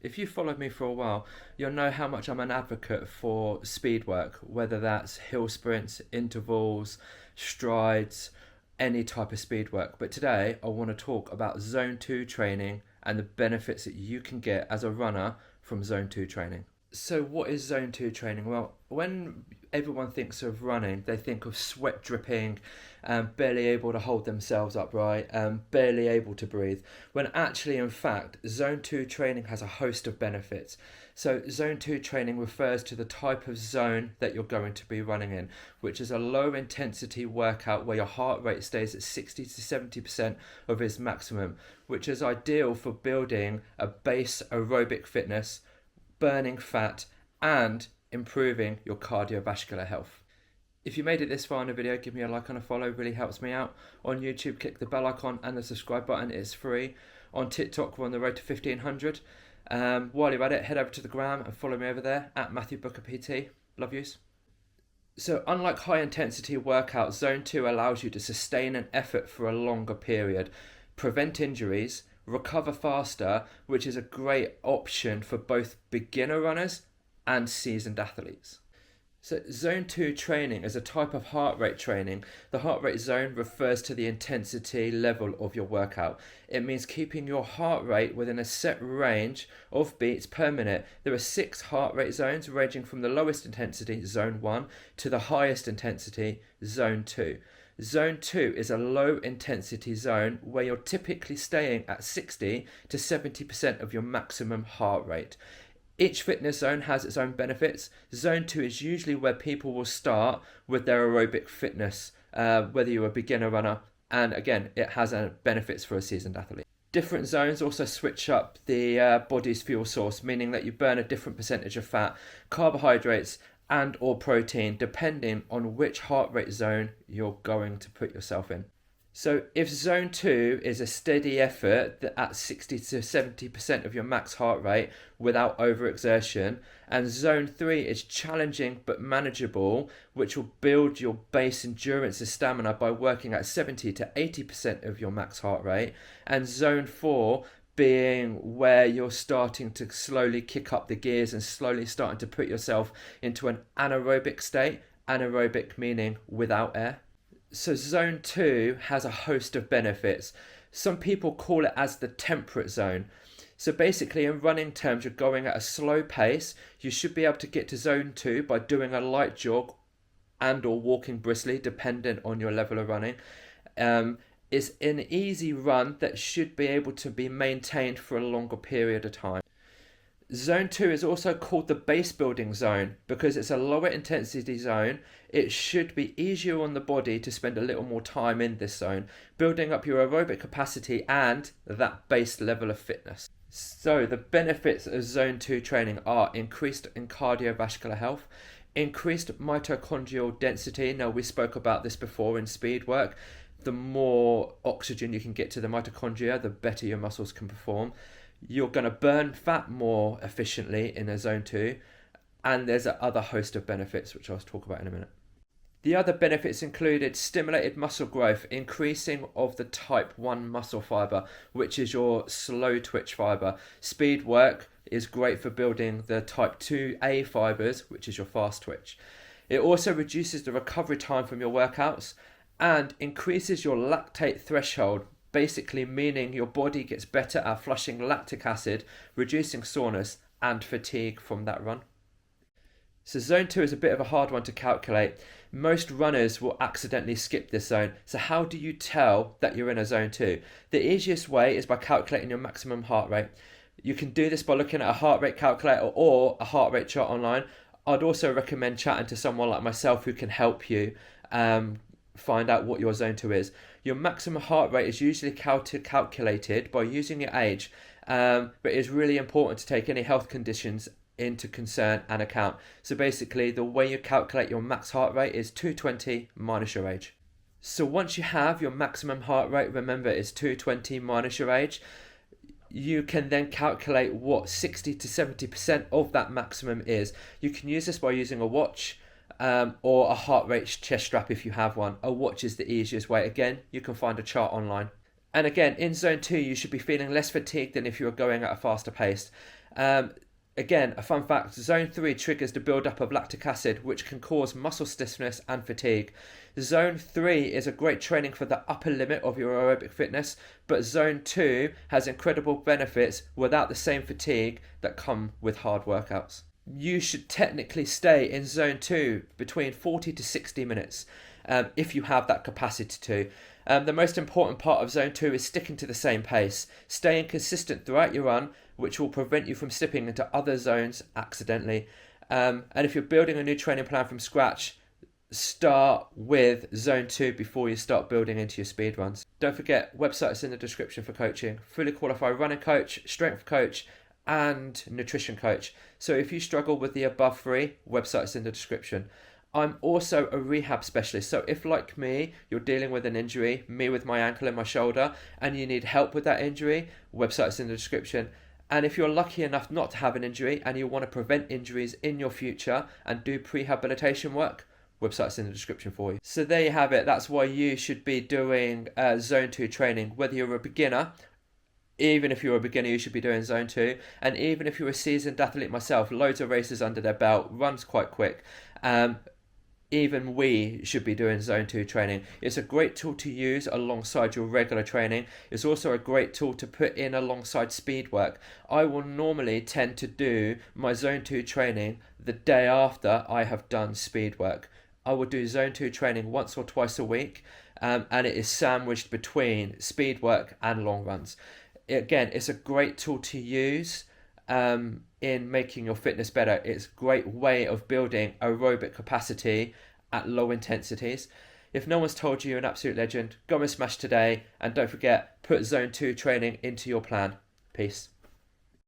If you followed me for a while, you'll know how much I'm an advocate for speed work, whether that's hill sprints, intervals, strides, any type of speed work. But today I want to talk about zone 2 training and the benefits that you can get as a runner from zone 2 training. So, what is zone 2 training? Well, when everyone thinks of running, they think of sweat dripping, barely able to hold themselves upright, barely able to breathe. When actually, in fact, zone 2 training has a host of benefits. So, zone 2 training refers to the type of zone that you're going to be running in, which is a low intensity workout where your heart rate stays at 60 to 70% of its maximum, which is ideal for building a base aerobic fitness, burning fat, and improving your cardiovascular health. If you made it this far in the video, give me a like and a follow, really helps me out. On YouTube, click the bell icon and the subscribe button, it's free. On TikTok, we're on the road to 1500. While you're at it, head over to the gram and follow me over there at Matthew Booker PT. Love yous. So unlike high intensity workouts, zone 2 allows you to sustain an effort for a longer period, prevent injuries, recover faster, which is a great option for both beginner runners and seasoned athletes. So zone 2 training is a type of heart rate training. The heart rate zone refers to the intensity level of your workout. It means keeping your heart rate within a set range of beats per minute. There are 6 heart rate zones ranging from the lowest intensity, zone 1, to the highest intensity, zone 2. Zone 2 is a low intensity zone where you're typically staying at 60 to 70% of your maximum heart rate. Each fitness zone has its own benefits. Zone 2 is usually where people will start with their aerobic fitness, whether you're a beginner runner, and again, it has benefits for a seasoned athlete. Different zones also switch up the body's fuel source, meaning that you burn a different percentage of fat, carbohydrates, and or protein depending on which heart rate zone you're going to put yourself in. So if zone 2 is a steady effort at 60 to 70% of your max heart rate without overexertion, and zone 3 is challenging but manageable, which will build your base endurance and stamina by working at 70 to 80% of your max heart rate, and zone 4 being where you're starting to slowly kick up the gears and slowly starting to put yourself into an anaerobic state, anaerobic meaning without air. So zone 2 has a host of benefits. Some people call it as the temperate zone. So basically in running terms, you're going at a slow pace. You should be able to get to zone 2 by doing a light jog and or walking briskly, dependent on your level of running. It's an easy run that should be able to be maintained for a longer period of time. Zone 2 is also called the base building zone because it's a lower intensity zone. It should be easier on the body to spend a little more time in this zone, building up your aerobic capacity and that base level of fitness. So the benefits of zone 2 training are increased in cardiovascular health, increased mitochondrial density. Now we spoke about this before in speed work. The more oxygen you can get to the mitochondria, the better your muscles can perform. You're going to burn fat more efficiently in a zone 2, and there's another host of benefits which I'll talk about in a minute. The other benefits included stimulated muscle growth, increasing of the type 1 muscle fiber, which is your slow twitch fiber. Speed work is great for building the type 2A fibers, which is your fast twitch. It also reduces the recovery time from your workouts and increases your lactate threshold, basically meaning your body gets better at flushing lactic acid, reducing soreness and fatigue from that run. So zone 2 is a bit of a hard one to calculate. Most runners will accidentally skip this zone. So how do you tell that you're in a zone 2? The easiest way is by calculating your maximum heart rate. You can do this by looking at a heart rate calculator or a heart rate chart online. I'd also recommend chatting to someone like myself who can help you find out what your zone 2 is. Your maximum heart rate is usually calculated by using your age, but it's really important to take any health conditions into concern and account. So basically the way you calculate your max heart rate is 220 minus your age. So once you have your maximum heart rate, remember it's 220 minus your age, you can then calculate what 60 to 70% of that maximum is. You can use this by using a watch, or a heart rate chest strap if you have one. A watch is the easiest way. Again, you can find a chart online. And again, in zone 2, you should be feeling less fatigued than if you were going at a faster pace. Um, Again, a fun fact, zone 3 triggers the buildup of lactic acid, which can cause muscle stiffness and fatigue. Zone 3 is a great training for the upper limit of your aerobic fitness, but zone 2 has incredible benefits without the same fatigue that come with hard workouts. You should technically stay in zone 2 between 40 to 60 minutes if you have that capacity to. The most important part of zone 2 is sticking to the same pace, staying consistent throughout your run, which will prevent you from slipping into other zones accidentally. And if you're building a new training plan from scratch, start with zone 2 before you start building into your speed runs. Don't forget, websites in the description for coaching. Fully qualified running coach, strength coach, and nutrition coach. So if you struggle with the above three, websites in the description. I'm also a rehab specialist, so if like me, you're dealing with an injury, me with my ankle and my shoulder, and you need help with that injury, websites in the description. And if you're lucky enough not to have an injury and you want to prevent injuries in your future and do prehabilitation work, websites in the description for you. So there you have it. That's why you should be doing zone 2 training, whether you're a beginner. Even if you're a beginner, you should be doing zone 2. And even if you're a seasoned athlete myself, loads of races under their belt, runs quite quick. Even we should be doing zone 2 training. It's a great tool to use alongside your regular training. It's also a great tool to put in alongside speed work. I will normally tend to do my zone 2 training the day after I have done speed work. I will do zone 2 training once or twice a week, and it is sandwiched between speed work and long runs. Again, it's a great tool to use in making your fitness better. It's a great way of building aerobic capacity at low intensities. If no one's told you you're an absolute legend, go and smash today, and don't forget, put zone 2 training into your plan. Peace.